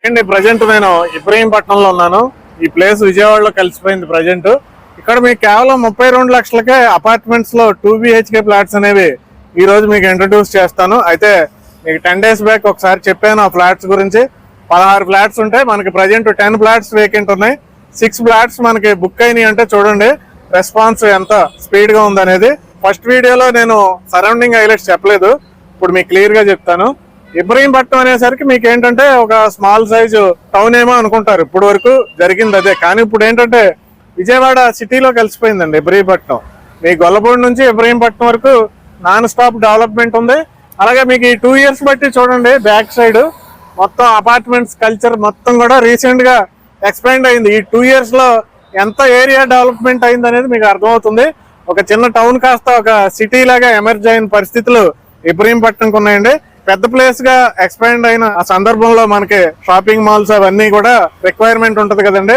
అండి ప్రజెంట్ నేను ఇబ్రహీంపట్నంలో ఉన్నాను. ఈ ప్లేస్ విజయవాడలో కలిసిపోయింది ప్రజెంట్. ఇక్కడ మీకు కేవలం 32 లక్షలకే అపార్ట్మెంట్స్ లో 2 BHK ఫ్లాట్స్ అనేవి ఈ రోజు మీకు ఇంట్రడ్యూస్ చేస్తాను. అయితే మీకు 10 days బ్యాక్ ఒకసారి చెప్పాను ఆ ఫ్లాట్స్ గురించి. 16 ఫ్లాట్స్ ఉంటాయి మనకి. ప్రజెంట్ 10 ఫ్లాట్స్ వేకెంట్ ఉన్నాయి. 6 ఫ్లాట్స్ మనకి బుక్ అయినాయి. అంటే చూడండి రెస్పాన్స్ ఎంత స్పీడ్ గా ఉందనేది. ఫస్ట్ వీడియోలో నేను సరౌండింగ్ హైలైట్స్ చెప్పలేదు, ఇప్పుడు మీకు క్లియర్ గా చెప్తాను. ఇబ్రహీంపట్నం అనేసరికి మీకు ఏంటంటే ఒక స్మాల్ సైజు టౌన్ ఏమో అనుకుంటారు, ఇప్పుడు వరకు జరిగింది అదే. కానీ ఇప్పుడు ఏంటంటే విజయవాడ సిటీలో కలిసిపోయిందండి ఇబ్రహీంపట్నం. మీ గొల్లపూడి నుంచి ఇబ్రహీంపట్నం వరకు నాన్ స్టాప్ డెవలప్మెంట్ ఉంది. అలాగే మీకు ఈ 2 years బట్టి చూడండి బ్యాక్ సైడ్ మొత్తం అపార్ట్మెంట్స్ కల్చర్ మొత్తం కూడా రీసెంట్ గా ఎక్స్పాండ్ అయింది. ఈ 2 years లో ఎంత ఏరియా డెవలప్మెంట్ అయింది అనేది మీకు అర్థమవుతుంది. ఒక చిన్న టౌన్ కాస్త ఒక సిటీ లాగా ఎమర్జ్ అయిన పరిస్థితులు ఇబ్రహీంపట్నంకి ఉన్నాయండి. పెద్ద ప్లేస్ గా ఎక్స్పాండ్ అయిన ఆ సందర్భంలో మనకి షాపింగ్ మాల్స్ అవన్నీ కూడా రిక్వైర్మెంట్ ఉంటది కదండి.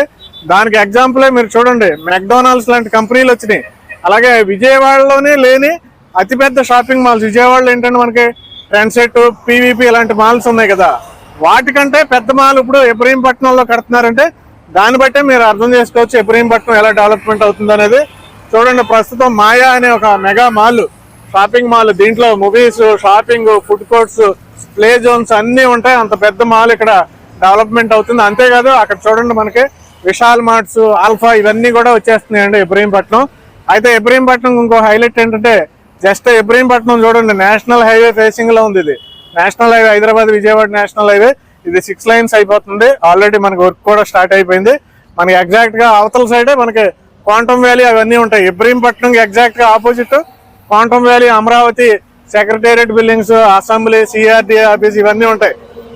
దానికి ఎగ్జాంపులే మీరు చూడండి, మెక్డొనాల్డ్స్ లాంటి కంపెనీలు వచ్చినాయి. అలాగే విజయవాడలోనే లేని అతిపెద్ద షాపింగ్ మాల్స్ విజయవాడలో ఏంటంటే మనకి ట్రెండ్సెట్, PVP ఇలాంటి మాల్స్ ఉన్నాయి కదా, వాటికంటే పెద్ద మాల్ ఇప్పుడు ఇబ్రహీంపట్నంలో కడుతున్నారంటే దాన్ని బట్టే మీరు అర్థం చేసుకోవచ్చు ఇబ్రహీంపట్నం ఎలా డెవలప్మెంట్ అవుతుంది అనేది. చూడండి ప్రస్తుతం మాయా అనే ఒక మెగా మాల్, షాపింగ్ మాల్, దీంట్లో movies, shopping, food courts, play zones అన్ని ఉంటాయి. అంత పెద్ద మాల్ ఇక్కడ డెవలప్మెంట్ అవుతుంది. అంతేకాదు అక్కడ చూడండి మనకి విశాల్ మార్ట్స్, ఆల్ఫా ఇవన్నీ కూడా వచ్చేస్తున్నాయండి ఇబ్రహీంపట్నం. అయితే ఇబ్రహీంపట్నం ఇంకో హైలైట్ ఏంటంటే జస్ట్ ఇబ్రహీంపట్నం చూడండి నేషనల్ హైవే ఫేసింగ్ లో ఉంది. ఇది national highway, Hyderabad Vijayawada national highway. ఇది 6 lanes అయిపోతుంది. ఆల్రెడీ మనకి వర్క్ కూడా స్టార్ట్ అయిపోయింది. మనకి ఎగ్జాక్ట్ గా అవతల సైడే మనకి క్వాంటమ్ వ్యాలీ అవన్నీ ఉంటాయి. ఇబ్రహీంపట్నం ఎగ్జాక్ట్ గా opposite quantum valley, Amaravati secretariat buildings, assembly, CRDA office ఇవన్నీ ఉంటాయి.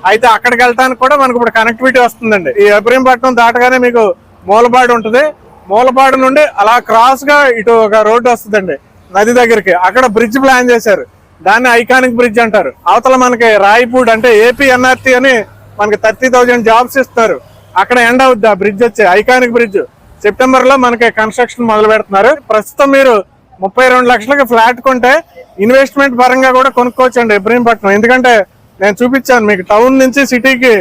అయితే అక్కడికి వెళ్ళడానికి కూడా మనకు ఇప్పుడు కనెక్టివిటీ వస్తుందండి. ఈ ఇబ్రహీంపట్నం దాటగానే మీకు మూలపాడు ఉంటుంది. మూలపాడు నుండి అలా క్రాస్ గా ఇటు ఒక రోడ్డు వస్తుందండి నది దగ్గరికి. అక్కడ బ్రిడ్జ్ ప్లాన్ చేశారు, దాన్ని ఐకానిక్ బ్రిడ్జ్ అంటారు. అవతల మనకి రాయపూడ్ అంటే AP NRT అని మనకి 30,000 జాబ్స్ ఇస్తారు. అక్కడ ఎండ్ అవుద్ది ఆ బ్రిడ్జ్ వచ్చి ఐకానిక్ బ్రిడ్జ్. సెప్టెంబర్ లో మనకి కన్స్ట్రక్షన్ మొదలు పెడుతున్నారు. ప్రస్తుతం మీరు 32 లక్షలకి ఫ్లాట్ కొంటే ఇన్వెస్ట్మెంట్ పరంగా కూడా కొనుక్కోవచ్చు అండి ఇబ్రహీంపట్నం. ఎందుకంటే నేను చూపించాను మీకు, టౌన్ నుంచి సిటీకి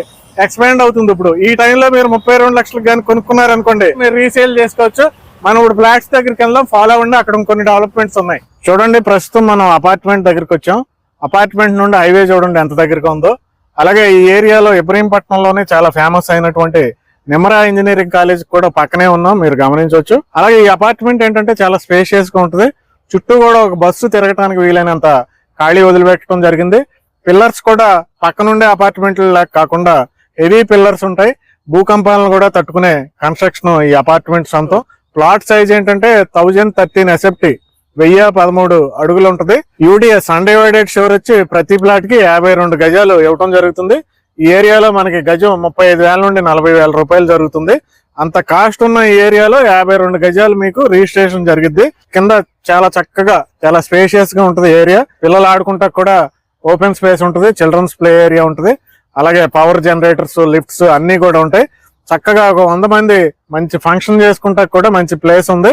ఎక్స్పాండ్ అవుతుంది. ఇప్పుడు ఈ టైంలో మీరు 32 లక్షలకు కానీ కొనుక్కున్నారనుకోండి, మీరు రీసేల్ చేసుకోవచ్చు. మనం ఇప్పుడు ఫ్లాట్స్ దగ్గరికి వెళ్దాం, ఫాలో అవ్వండి. అక్కడ కొన్ని డెవలప్మెంట్స్ ఉన్నాయి. చూడండి ప్రస్తుతం మనం అపార్ట్మెంట్ దగ్గరికి వచ్చాం. అపార్ట్మెంట్ నుండి హైవే చూడండి ఎంత దగ్గరగా ఉందో. అలాగే ఈ ఏరియాలో ఇబ్రహీంపట్నంలోనే చాలా ఫేమస్ అయినటువంటి నిమ్రా ఇంజనీరింగ్ కాలేజ్ కూడా పక్కనే ఉన్నాం, మీరు గమనించవచ్చు. అలాగే ఈ అపార్ట్మెంట్ ఏంటంటే చాలా స్పేషియస్ గా ఉంటుంది. చుట్టూ కూడా ఒక బస్సు తిరగటానికి వీలైనంత ఖాళీ వదిలిపెట్టడం జరిగింది. పిల్లర్స్ కూడా పక్కనుండే అపార్ట్మెంట్లు లాగా కాకుండా హెవీ పిల్లర్స్ ఉంటాయి. భూకంపాలను కూడా తట్టుకునే కన్స్ట్రక్షన్ ఈ అపార్ట్మెంట్స్ అంతా. ప్లాట్ సైజ్ ఏంటంటే 1013 SFT, 1013 అడుగులు ఉంటుంది. UDS అన్డివైడెడ్ షోర్ వచ్చి ప్రతి ప్లాట్ కి 52 గజాలు ఇవ్వడం జరుగుతుంది. ఈ ఏరియాలో మనకి గజం 35,000 నుండి 40,000 రూపాయలు జరుగుతుంది. అంత కాస్ట్ ఉన్న ఈ ఏరియాలో 52 గజాలు మీకు రిజిస్ట్రేషన్ జరిగిద్ది. కింద చాలా చక్కగా చాలా స్పేషియస్ గా ఉంటుంది ఏరియా. పిల్లలు ఆడుకుంటా కూడా ఓపెన్ స్పేస్ ఉంటుంది, చిల్డ్రన్స్ ప్లే ఏరియా ఉంటుంది. అలాగే పవర్ జనరేటర్స్, లిఫ్ట్స్ అన్ని కూడా ఉంటాయి. చక్కగా ఒక 100 మంది మంచి ఫంక్షన్ చేసుకుంటా కూడా మంచి ప్లేస్ ఉంది.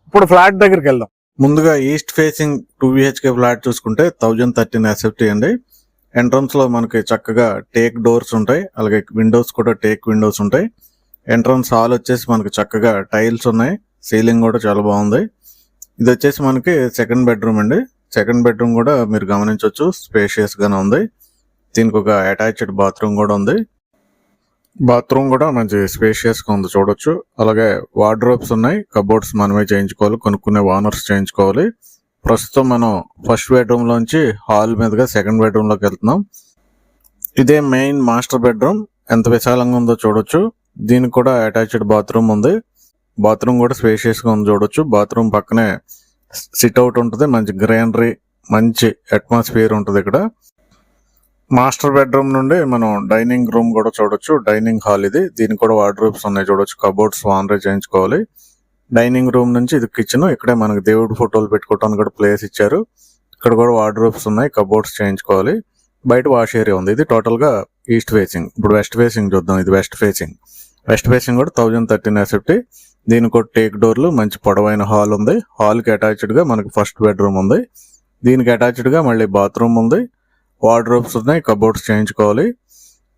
ఇప్పుడు ఫ్లాట్ దగ్గరికి వెళ్దాం. ముందుగా ఈస్ట్ ఫేసింగ్ 2 BHK ఫ్లాట్ చూసుకుంటే 1013 SFT అండి. ఎంట్రన్స్ లో మనకి చక్కగా టేక్ డోర్స్ ఉంటాయి. అలాగే విండోస్ కూడా టేక్ విండోస్ ఉంటాయి. ఎంట్రన్స్ హాల్ వచ్చేసి మనకి చక్కగా టైల్స్ ఉన్నాయి. సీలింగ్ కూడా చాలా బాగుంది. ఇది వచ్చేసి మనకి సెకండ్ బెడ్రూమ్ అండి. సెకండ్ బెడ్రూమ్ కూడా మీరు గమనించవచ్చు, స్పేషియస్ గానే ఉంది. దీనికి ఒక అటాచ్డ్ బాత్రూమ్ కూడా ఉంది. బాత్రూమ్ కూడా మంచి స్పేషియస్ గా ఉంది చూడొచ్చు. అలాగే వార్డ్రోబ్స్ ఉన్నాయి. కబోర్డ్స్ మనమే చేయించుకోవాలి, కొనుక్కునే ఓనర్స్ చేయించుకోవాలి. ప్రస్తుతం మనం ఫస్ట్ బెడ్రూమ్ లోంచి హాల్ మీదుగా సెకండ్ బెడ్రూమ్ లోకి వెళ్తున్నాం. ఇదే మెయిన్ మాస్టర్ బెడ్రూమ్. ఎంత విశాలంగా ఉందో చూడొచ్చు. దీనికి కూడా అటాచ్డ్ బాత్రూమ్ ఉంది. బాత్రూమ్ కూడా స్పేషియస్ గా ఉంది చూడొచ్చు. బాత్రూమ్ పక్కనే సిట్ అవుట్ ఉంటుంది. మంచి గ్రీనరీ, మంచి అట్మాస్ఫియర్ ఉంటుంది ఇక్కడ. మాస్టర్ బెడ్రూమ్ నుండి మనం డైనింగ్ రూమ్ కూడా చూడొచ్చు. డైనింగ్ హాల్ ఇది. దీనికి కూడా వార్డ్రోబ్స్ ఉన్నాయి చూడొచ్చు. కబోర్డ్స్ ఓనరే చేయించుకోవాలి. డైనింగ్ రూమ్ నుంచి ఇది కిచెన్. ఇక్కడే మనకి దేవుడి ఫోటోలు పెట్టుకోవడానికి కూడా ప్లేస్ ఇచ్చారు. ఇక్కడ కూడా వార్డ్రోబ్స్ ఉన్నాయి, కబోర్డ్స్ చేయించుకోవాలి. బయట వాష్ ఏరియా ఉంది. ఇది టోటల్ గా ఈస్ట్ ఫేసింగ్. ఇప్పుడు వెస్ట్ ఫేసింగ్ చూద్దాం. ఇది వెస్ట్ ఫేసింగ్. వెస్ట్ ఫేసింగ్ కూడా 1013 SFT. దీనికి కూడా టేక్ డోర్లు, మంచి పొడవైన హాల్ ఉంది. హాల్ కి అటాచ్డ్ గా మనకి ఫస్ట్ బెడ్రూమ్ ఉంది. దీనికి అటాచ్డ్ గా మళ్ళీ బాత్రూమ్ ఉంది. వార్డ్రోబ్స్ ఉన్నాయి, కబోర్డ్స్ చేయించుకోవాలి.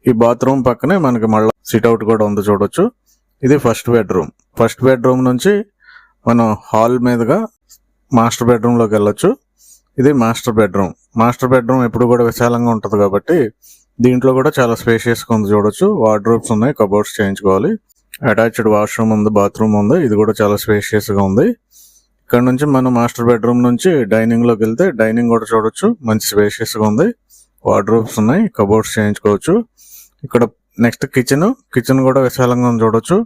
ఈ బాత్రూమ్ పక్కనే మనకి మళ్ళీ సిట్అవుట్ కూడా ఉంది చూడొచ్చు. ఇది ఫస్ట్ బెడ్రూమ్. ఫస్ట్ బెడ్రూమ్ నుంచి మనం హాల్ మీదుగా మాస్టర్ బెడ్రూమ్లోకి వెళ్ళొచ్చు. ఇది మాస్టర్ బెడ్రూమ్. మాస్టర్ బెడ్రూమ్ ఎప్పుడు కూడా విశాలంగా ఉంటుంది కాబట్టి దీంట్లో కూడా చాలా స్పేషియస్గా ఉంది చూడొచ్చు. వార్డ్రోబ్స్ ఉన్నాయి, కబోర్డ్స్ చేయించుకోవాలి. అటాచ్డ్ వాష్రూమ్ ఉంది, బాత్రూమ్ ఉంది. ఇది కూడా చాలా స్పేషియస్గా ఉంది. ఇక్కడ నుంచి మనం మాస్టర్ బెడ్రూమ్ నుంచి డైనింగ్లోకి వెళ్తే డైనింగ్ కూడా చూడొచ్చు, మంచి స్పేషియస్గా ఉంది. వార్డ్రోబ్స్ ఉన్నాయి, కబోర్డ్స్ చేయించుకోవచ్చు. ఇక్కడ నెక్స్ట్ కిచెన్ కూడా విశాలంగా ఉంది చూడొచ్చు.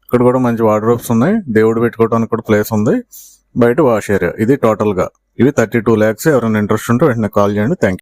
ఇక్కడ కూడా మంచి వార్డ్రోబ్స్ ఉన్నాయి, దేవుడు పెట్టుకోవడానికి కూడా ప్లేస్ ఉంది. బయట వాష్ ఏరియా. ఇది టోటల్గా ఇవి 32 lakhs. ఎవరైనా ఇంట్రెస్ట్ ఉంటే వెంటనే కాల్ చేయండి. Thank you.